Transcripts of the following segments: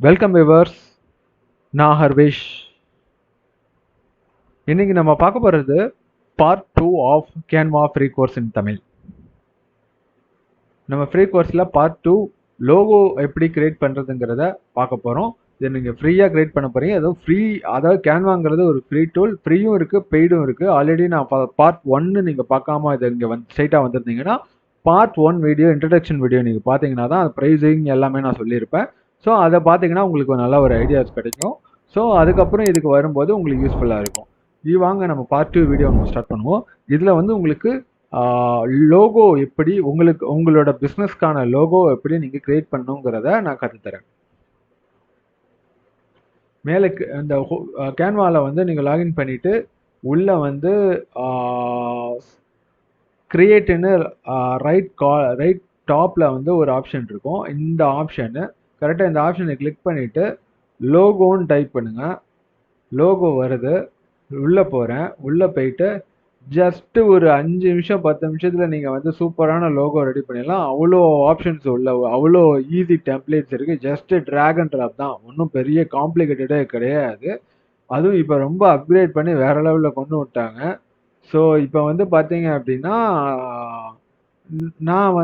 Welcome viewers. நான் ஹர்வேஷ். இன்னைக்கு நம்ம பார்க்க போகிறது part 2 of Canva free course in Tamil. நம்ம ஃப்ரீ கோர்ஸில் பார்ட் 2 லோகோ எப்படி கிரியேட் பண்ணுறதுங்கிறத பார்க்க போகிறோம். இதை நீங்கள் ஃப்ரீயாக கிரியேட் பண்ண போகிறீங்க. அதாவது கேன்வாங்கிறது ஒரு ஃப்ரீ டூல். ஃப்ரீயும் இருக்குது, பெய்டும் இருக்குது. ஆல்ரெடி நான் பார்ட் 1 நீங்கள் பார்க்காம இதை இங்கே ஸ்ட்ரைட்டாக வந்திருந்தீங்கன்னா பார்ட் 1 வீடியோ, இன்ட்ரடக்ஷன் வீடியோ நீங்கள் பார்த்தீங்கன்னா தான் அது ப்ரைஸிங் எல்லாமே நான் சொல்லியிருப்பேன். ஸோ அதை பார்த்தீங்கன்னா உங்களுக்கு நல்ல ஒரு ஐடியாஸ் கிடைக்கும். ஸோ அதுக்கப்புறம் இதுக்கு வரும்போது உங்களுக்கு யூஸ்ஃபுல்லாக இருக்கும். இது வாங்க நம்ம பார்ட் 2 வீடியோ நம்ம ஸ்டார்ட் பண்ணுவோம். இதில் உங்களுக்கு லோகோ எப்படி உங்களோட பிஸ்னஸ்க்கான லோகோ எப்படி நீங்கள் கிரியேட் பண்ணுங்கிறத நான் கற்றுத்தரேன். மேலே இந்த கேன்வாவில் நீங்கள் லாகின் பண்ணிவிட்டு உள்ளே கிரியேட்டுன்னு ரைட் டாப்பில் ஒரு ஆப்ஷன் இருக்கும். இந்த ஆப்ஷனு கரெக்டாக இந்த ஆப்ஷனை கிளிக் பண்ணிவிட்டு லோகோன்னு டைப் பண்ணுங்கள். லோகோ வருது. உள்ளே போகிறேன். உள்ளே போயிட்டு ஜஸ்ட்டு ஒரு 5 நிமிஷம் 10 நிமிஷத்தில் நீங்கள் சூப்பரான லோகோ ரெடி பண்ணிடலாம். அவ்வளோ ஆப்ஷன்ஸ் அவ்வளோ ஈஸி டெம்ப்ளேட்ஸ் இருக்குது. ஜஸ்ட்டு ட்ராக் அண்ட் ட்ராப் தான், ஒன்றும் பெரிய காம்ப்ளிகேட்டடே கிடையாது. அதுவும் இப்போ ரொம்ப அப்கிரேட் பண்ணி வேறு லெவலில் கொண்டு விட்டாங்க. ஸோ இப்போ பார்த்தீங்க அப்படின்னா நான்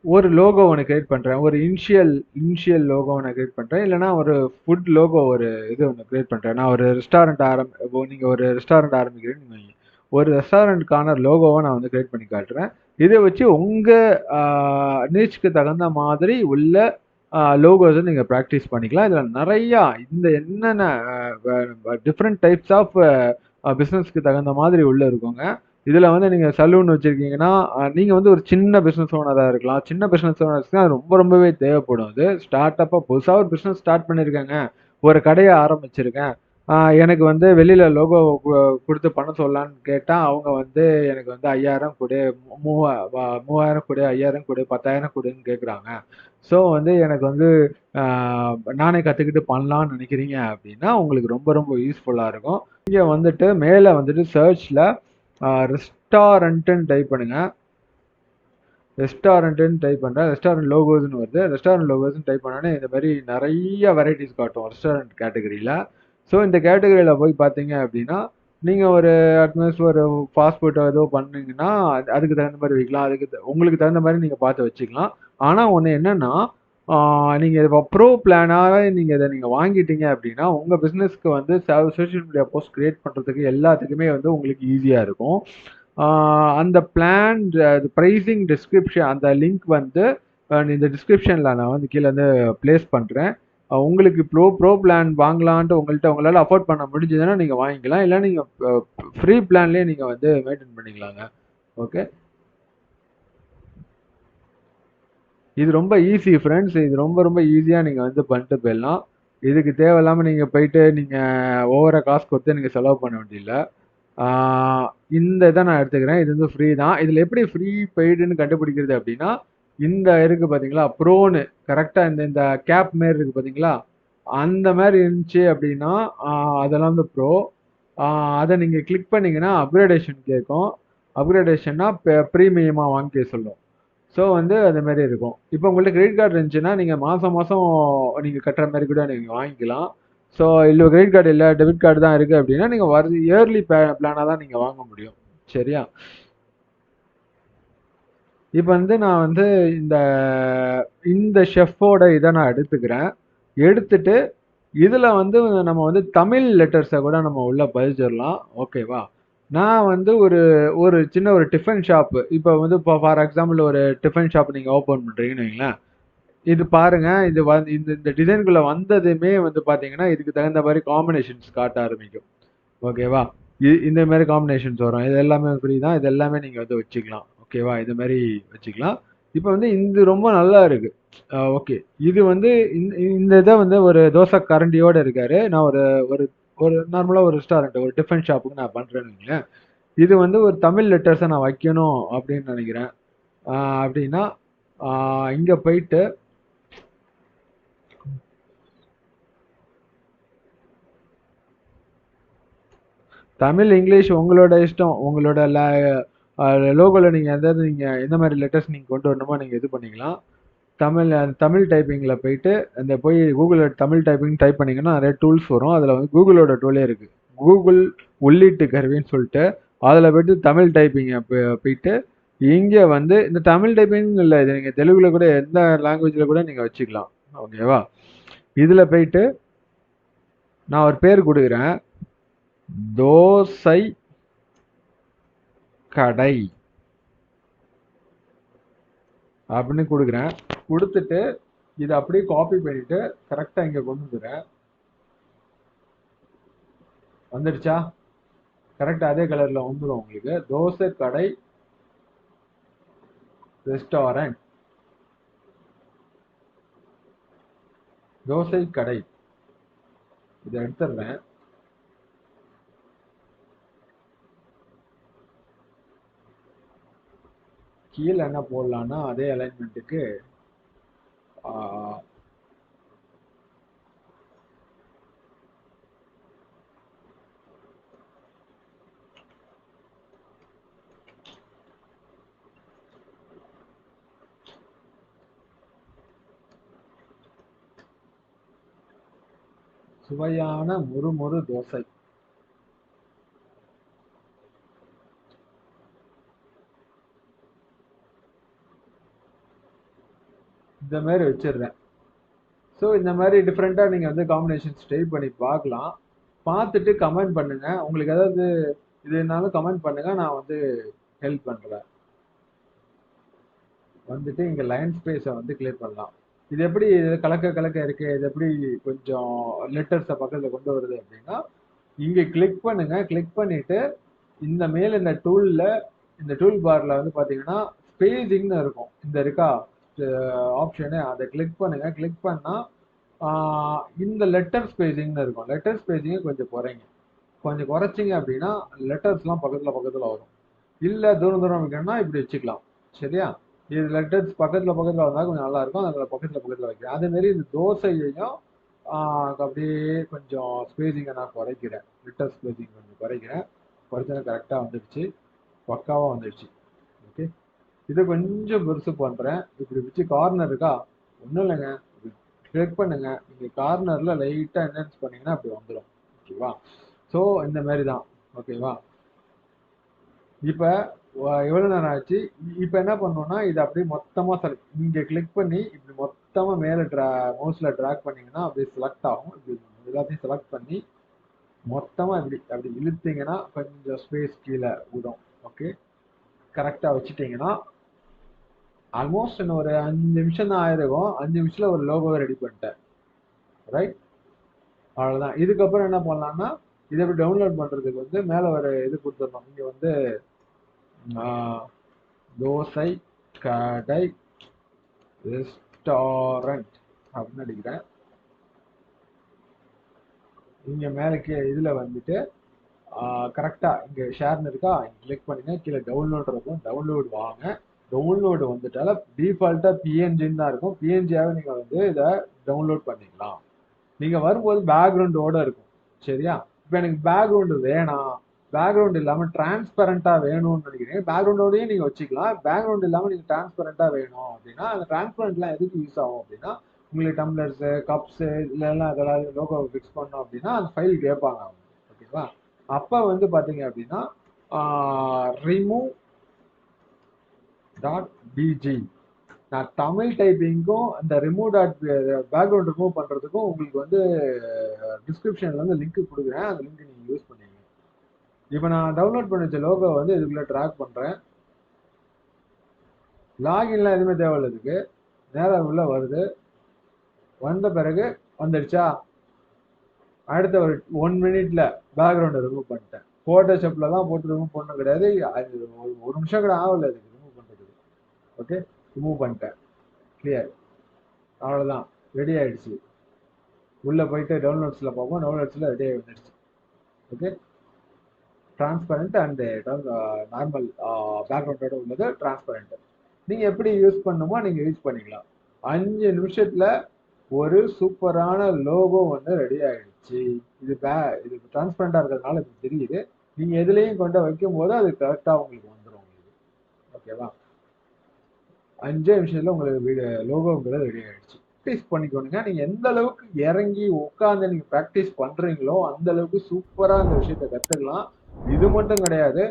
ஒரு லோகோ ஒன்று கிரியேட் பண்ணுறேன். ஒரு இனிஷியல் லோகோ ஒன்று கிரியேட் பண்ணுறேன். இல்லைனா ஒரு ஃபுட் லோகோ ஒன்று கிரியேட் பண்ணுறேன். நான் ஒரு ரெஸ்டாரண்ட் நீங்கள் ஒரு ரெஸ்டாரண்ட் ஆரம்பிக்கிறேன்னு ஒரு ரெஸ்டாரண்ட்டுக்கான லோகோவை நான் கிரியேட் பண்ணி காட்டுறேன். இதை வச்சு உங்கள் நீச்சுக்கு தகுந்த மாதிரி உள்ள லோகோஸை நீங்கள் ப்ராக்டிஸ் பண்ணிக்கலாம். இதில் நிறையா என்னென்ன டிஃப்ரெண்ட் டைப்ஸ் ஆஃப் பிஸ்னஸ்க்கு தகுந்த மாதிரி உள்ளே இருக்குங்க. இதில் நீங்கள் சலூன் வச்சுருக்கீங்கன்னா நீங்கள் ஒரு சின்ன பிஸ்னஸ் ஓனராக இருக்கலாம். சின்ன பிஸ்னஸ் ஓனர்ஸ்க்கு அது ரொம்பவே தேவைப்படும். அது ஸ்டார்ட் புதுசாக ஒரு பிஸ்னஸ் ஸ்டார்ட் பண்ணியிருக்கேங்க, ஒரு கடையை ஆரம்பிச்சிருக்கேன், எனக்கு வெளியில் லோகோ கொடுத்து பண்ண சொல்லலான்னு கேட்டால் அவங்க எனக்கு 5000 கொடு, 3000 கொடு, 5000 கொடு, 10,000 கொடுன்னு கேட்குறாங்க. ஸோ எனக்கு நானே கற்றுக்கிட்டு பண்ணலான்னு நினைக்கிறீங்க அப்படின்னா உங்களுக்கு ரொம்ப ரொம்ப யூஸ்ஃபுல்லாக இருக்கும். இங்கே மேலே சர்ச்சில் ரெஸ்டாரண்ட்டுன்னு டைப் பண்ணுங்க. ரெஸ்டாரண்ட்டுன்னு டைப் பண்ணுறேன். ரெஸ்டாரண்ட் லோகோஸ்ன்னு வருது. ரெஸ்டாரண்ட் லோகோஸ்ன்னு டைப் பண்ணோன்னே இந்த மாதிரி நிறைய வெரைட்டிஸ் காட்டும் ரெஸ்டாரண்ட் கேட்டகரியில். ஸோ இந்த கேட்டகரியில் போய் பார்த்தீங்க அப்படின்னா நீங்கள் அட்லீஸ்ட் ஒரு ஃபாஸ்ட் ஃபுட் ஏதோ பண்ணீங்கன்னா அதுக்கு தகுந்த மாதிரி வைக்கலாம். உங்களுக்கு தகுந்த மாதிரி நீங்கள் பார்த்து வச்சுக்கலாம். ஆனால் ஒன்று என்னென்னா, நீங்கள் இப்போ ப்ரோ பிளானாகவே இதை வாங்கிட்டீங்க அப்படின்னா உங்கள் பிஸ்னஸ்க்கு சோஷியல் மீடியா போஸ்ட் கிரியேட் பண்ணுறதுக்கு எல்லாத்துக்குமே உங்களுக்கு ஈஸியாக இருக்கும். அந்த பிளான் ப்ரைஸிங் டிஸ்கிரிப்ஷன் அந்த லிங்க் இந்த டிஸ்கிரிப்ஷனில் நான் கீழே ப்ளேஸ் பண்ணுறேன். உங்களுக்கு ப்ரோ பிளான் வாங்கலான்ட்டு உங்களால் அஃபோர்ட் பண்ண முடிஞ்சதுன்னா நீங்கள் வாங்கிக்கலாம். இல்லை நீங்கள் ஃப்ரீ பிளான்லேயே நீங்கள் மெயின்டைன் பண்ணிக்கலாங்க. ஓகே, இது ரொம்ப ஈஸி ஃப்ரெண்ட்ஸ். இது ரொம்ப ரொம்ப ஈஸியாக நீங்கள் பண்ணிட்டு போயிடலாம். இதுக்கு தேவையில்லாமல் நீங்கள் போயிட்டு நீங்கள் ஓவராக காசு கொடுத்து நீங்கள் செலவு பண்ண வேண்டியதில்லை. இந்த இதை நான் எடுத்துக்கிறேன். இது ஃப்ரீ தான். இதில் எப்படி ஃப்ரீ பெய்டுன்னு கண்டுபிடிக்கிறது அப்படின்னா, இந்த இருக்குது பார்த்தீங்களா ப்ரோன்னு, கரெக்டாக இந்த கேப் மாரி இருக்குது பார்த்தீங்களா, அந்த மாதிரி இருந்துச்சு அப்படின்னா அதெல்லாம் ப்ரோ. அதை நீங்கள் கிளிக் பண்ணிங்கன்னா அப்கிரேடேஷன் கேட்கும். அப்கிரேடேஷன்னா ப்ரீமியமாக வாங்கிக்க சொல்லும். ஸோ அது மாதிரி இருக்கும். இப்போ உங்கள்கிட்ட கிரெடிட் கார்டு இருந்துச்சுன்னா நீங்கள் மாதம் நீங்கள் கட்டுற மாதிரி கூட நீங்கள் வாங்கிக்கலாம். ஸோ இல்லை கிரெடிட் கார்டு இல்லை, டெபிட் கார்டு தான் இருக்குது அப்படின்னா நீங்கள் இயர்லி பிளானாக தான் நீங்கள் வாங்க முடியும். சரியா? இப்போ நான் இந்த ஷெஃபோட இதை நான் எடுத்துக்கிறேன். எடுத்துட்டு இதில் நம்ம தமிழ் லெட்டர்ஸை கூட நம்ம உள்ளே பதிச்சிடலாம். ஓகேவா? நான் ஒரு சின்ன ஒரு டிஃபன் ஷாப்பு, இப்போ ஃபார் எக்ஸாம்பிள் ஒரு டிஃபன் ஷாப் நீங்கள் ஓப்பன் பண்ணுறீங்கன்னு வைங்களேன். இது பாருங்க, இது இந்த டிசைனுக்குள்ள வந்ததுமே பார்த்தீங்கன்னா இதுக்கு தகுந்த மாதிரி காம்பினேஷன்ஸ் காட்ட ஆரம்பிக்கும். ஓகேவா? இந்த மாதிரி காம்பினேஷன்ஸ் வரும். இது எல்லாமே ஃப்ரீ தான். இது எல்லாமே நீங்கள் வச்சுக்கலாம். ஓகேவா? இது மாதிரி வச்சுக்கலாம். இப்போ இது ரொம்ப நல்லா இருக்கு. ஓகே, இது இந்த இதை ஒரு தோசை கரண்டியோடு இருக்காரு. நான் ஒரு ஒரு நார்மலாக ஒரு ரெஸ்டாரண்ட், ஒரு டிஃபன் ஷாப்புக்கு நான் பண்ணுறேன்னு வைங்களேன். இது ஒரு தமிழ் லெட்டர்ஸை நான் வைக்கணும் அப்படின்னு நினைக்கிறேன். அப்படின்னா இங்கே போயிட்டு தமிழ், இங்கிலீஷ் உங்களோட இஷ்டம். உங்களோட லோகோவில் நீங்கள் எந்த மாதிரி லெட்டர்ஸ் நீங்கள் கொண்டு வரணுமோ நீங்கள் இது பண்ணிக்கலாம். தமிழ் டைப்பிங்ல போயிட்டு அந்த போய் கூகுளில் தமிழ் டைப்பிங் டைப் பண்ணீங்கன்னா நிறைய டூல்ஸ் வரும். அதில் வந்து கூகுளோட டூலே இருக்கு. கூகுள் உள்ளீட்டு கருவின்னு சொல்லிட்டு அதில் போயிட்டு தமிழ் டைப்பிங்கை போயிட்டு இங்கே வந்து இந்த தமிழ் டைப்பிங் இல்லை, இது நீங்கள் தெலுங்குல கூட எந்த லாங்குவேஜில் கூட நீங்கள் வச்சுக்கலாம். ஓகேவா? இதில் போயிட்டு நான் ஒரு பேர் கொடுக்குறேன், தோசை கடை அப்படின்னு கொடுக்குறேன். கொடுத்துட்டு இதை அப்படியே காப்பி பண்ணிட்டு கரெக்டா இங்க கொண்டு வந்துடுறேன். வந்துடுச்சா? கரெக்டா அதே கலர்ல வந்துடும் உங்களுக்கு. தோசை கடை ரெஸ்டாரண்ட், தோசை கடை. இதை எடுத்துடுறேன். கீழே என்ன போடலாம்னா அதே அலைன்மெண்ட்டுக்கு சுவையான முறுமுறு தோசை. இந்த மாதிரி வச்சிடுறேன். ஸோ இந்த மாதிரி டிஃப்ரெண்ட்டாக நீங்கள் வந்து காம்பினேஷன்ஸ் ட்ரை பண்ணி பார்க்கலாம். பார்த்துட்டு கமெண்ட் பண்ணுங்க. உங்களுக்கு ஏதாவது இதுனாலும் கமெண்ட் பண்ணுங்க, நான் வந்து ஹெல்ப் பண்ணுறேன். வந்துட்டு இங்கே லைன் ஸ்பேஸை வந்து கிளியர் பண்ணலாம். இது எப்படி கலக்க கலக்க இருக்கு, இது எப்படி கொஞ்சம் லெட்டர்ஸை பக்கத்தில் கொண்டு வருது அப்படின்னா, இங்கே கிளிக் பண்ணுங்க. கிளிக் பண்ணிட்டு இந்த மேல இந்த டூல்ல, இந்த டூல் பார்ல வந்து பார்த்தீங்கன்னா ஸ்பேசிங்னு இருக்கும். இந்த இருக்கா ஆப்ஷனு, அதை கிளிக் பண்ணுங்க. கிளிக் பண்ணா இந்த லெட்டர் ஸ்பேசிங்னு இருக்கும். லெட்டர் ஸ்பேசிங்கை கொஞ்சம் குறைங்க. கொஞ்சம் குறைச்சிங்க அப்படின்னா லெட்டர்ஸ்லாம் பக்கத்தில் பக்கத்தில் வரும். இல்லை தூரம் தூரம் வைக்கணும்னா இப்படி வச்சுக்கலாம். சரியா? இது லெட்டர்ஸ் பக்கத்தில் பக்கத்தில் வந்தால் கொஞ்சம் நல்லா இருக்கும். அதில் பக்கத்தில் பக்கத்தில் வைக்கிறேன். அதேமாரி இந்த தோசையையும் அப்படியே கொஞ்சம் ஸ்பேசிங்கை நான் குறைக்கிறேன். லெட்டர் ஸ்பேசிங் கொஞ்சம் குறைக்கிறேன். குறைச்சா கரெக்டாக வந்துடுச்சு, பக்காவாக வந்துடுச்சு. ஓகே, இதை கொஞ்சம் பெருசு பண்ணுறேன். இப்படி வச்சு கார்னர் இருக்கா, ஒன்றும் இல்லைங்க, கிளிக் பண்ணுங்க. நீங்கள் கார்னரில் லைட்டாக என்ஹான்ஸ் பண்ணீங்கன்னா அப்படி வந்துடும். ஓகேவா? ஸோ இந்த மாதிரி தான். ஓகேவா? இப்போ எவ்வளோ நேரம் ஆச்சு? இப்போ என்ன பண்ணணும்னா இதை அப்படியே மொத்தமாக இங்கே கிளிக் பண்ணி இப்படி மொத்தமாக மேலே மவுஸில் ட்ராக் பண்ணிங்கன்னா அப்படியே செலக்ட் ஆகும். இப்படி எல்லாத்தையும் செலக்ட் பண்ணி மொத்தமாக இப்படி அப்படி இழுத்தீங்கன்னா கொஞ்சம் ஸ்பேஸ் கீழே விடும். ஓகே, கரெக்டாக வச்சுட்டிங்கன்னா ஆல்மோஸ்ட் இன்னும் ஒரு 5 நிமிஷம் தான் ஆயிருக்கும். 5 நிமிஷத்தில் ஒரு லோகோவை ரெடி பண்ணிட்டேன். ரைட், அவ்வளோதான். இதுக்கப்புறம் என்ன பண்ணலாம்னா இதை எப்படி டவுன்லோட் பண்ணுறதுக்கு வந்து மேலே ஒரு இது கொடுத்துடணும். இங்கே வந்து தோசை கடை ரெஸ்டாரண்ட் அப்படின்னு அடிக்கிறேன். இங்கே மேலே இதில் வந்துட்டு கரெக்டாக இங்கே ஷேர்னு இருக்கா, கிளிக் பண்ணுங்க. கீழே டவுன்லோட் இருக்கும், டவுன்லோடு வாங்க. டவுன்லோடு வந்துட்டால டிஃபால்ட்டாக பிஎன்ஜின்னு தான் இருக்கும். பிஎன்ஜியாகவே நீங்கள் வந்து இதை டவுன்லோட் பண்ணிக்கலாம். நீங்கள் வரும்போது பேக்ரவுண்டோட இருக்கும். சரியா? இப்போ எனக்கு பேக்ரவுண்டு வேணாம், பேக்ரவுண்ட் இல்லாமல் டிரான்ஸ்பரண்டாக வேணும்னு நினைக்கிறீங்க, பேக்ரவுண்டோடய நீங்கள் வச்சுக்கலாம். பேக்ரவுண்ட் இல்லாமல் நீங்கள் டிரான்ஸ்பரண்டாக வேணும் அப்படின்னா அந்த டிரான்ஸ்பரண்ட்லாம் எதுக்கு யூஸ் ஆகும் அப்படின்னா, உங்களுக்கு டம்ளர்ஸு கப்ஸு இல்லைன்னா அதெல்லாம் லோகோ ஃபிக்ஸ் பண்ணோம் அப்படின்னா அந்த ஃபைல் கேட்பாங்க அவங்க. ஓகேவா? அப்போ வந்து பார்த்தீங்க அப்படின்னா ரிமூவ் டாட் பிஜி, நான் தமிழ் டைப்பிங்க்கும் அந்த ரிமூவ் டாட் பேக்ரவுண்ட் ரிமூவ் பண்ணுறதுக்கும் உங்களுக்கு வந்து டிஸ்கிரிப்ஷனில் வந்து லிங்க் கொடுக்குறேன். அந்த லிங்க் நீங்கள் யூஸ் பண்ணிங்க. இப்போ நான் டவுன்லோட் பண்ண வச்ச லோகோ வந்து இதுக்குள்ளே ட்ராக் பண்ணுறேன். லாகின்லாம் எதுவுமே தேவையில்லை, இதுக்கு நேராக உள்ள வருது. வந்த பிறகு வந்துடுச்சா, அடுத்த ஒரு 1 மினிட்ல பேக்ரவுண்டை ரிமூவ் பண்ணிட்டேன். ஃபோட்டோஷாப்பில் தான் போட்டு ரிமூவ் பண்ண கிடையாது. அது ஒரு நிமிஷம் கூட ஆகலை இதுக்கு ரிமூவ் பண்ணுறதுக்கு. ஓகே, ரிமூவ் பண்ணிட்டேன். கிளியர், அவ்வளோதான், ரெடி ஆயிடுச்சு. உள்ளே போயிட்டு டவுன்லோட்ஸில் பார்ப்போம். டவுன்லோட்ஸில் ரெடி ஆகி வந்துடுச்சு. ஓகே, டிரான்ஸ்பரண்ட் அண்ட் நார்மல் பேக்ரவுண்டோட உள்ளது டிரான்ஸ்பரண்ட். நீங்கள் எப்படி யூஸ் பண்ணுமோ நீங்கள் யூஸ் பண்ணிக்கலாம். 5 நிமிஷத்தில் ஒரு சூப்பரான லோகோ வந்து ரெடி ஆயிடுச்சு. இது இது டிரான்ஸ்பரண்டாக இருக்கிறதுனால இது தெரியுது. நீங்கள் எதுலேயும் கொண்டு வைக்கும் போது அது கரெக்டாக உங்களுக்கு வந்துடும் உங்களுக்கு. ஓகேவா? 5 நிமிஷத்துல உங்களுக்கு லோகோங்கிறது ரெடி ஆயிடுச்சு. ப்ராக்டிஸ் பண்ணிக்கோங்க. நீங்க எந்த அளவுக்கு இறங்கி உட்கார்ந்து நீங்க ப்ராக்டிஸ் பண்றீங்களோ அந்த அளவுக்கு சூப்பரா அந்த விஷயத்த கத்துக்கலாம். இது மட்டும் கிடையாது.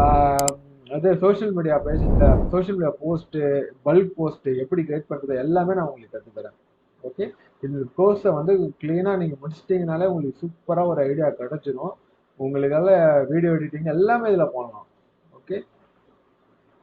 ஆஹ் அது சோஷியல் மீடியா பேஜ்ல social media post, bulk post எப்படி கிரியேட் பண்றது எல்லாமே நான் உங்களுக்கு கத்து தரேன். ஓகே. இந்த கோர்ஸை வந்து கிளீனா நீங்க முடிச்சிட்டீங்கனாலே உங்களுக்கு சூப்பரா ஒரு ஐடியா கிடைச்சிடும். உங்களுக்கால வீடியோ எடிட்டிங் எல்லாமே இதுல பண்ணலாம்.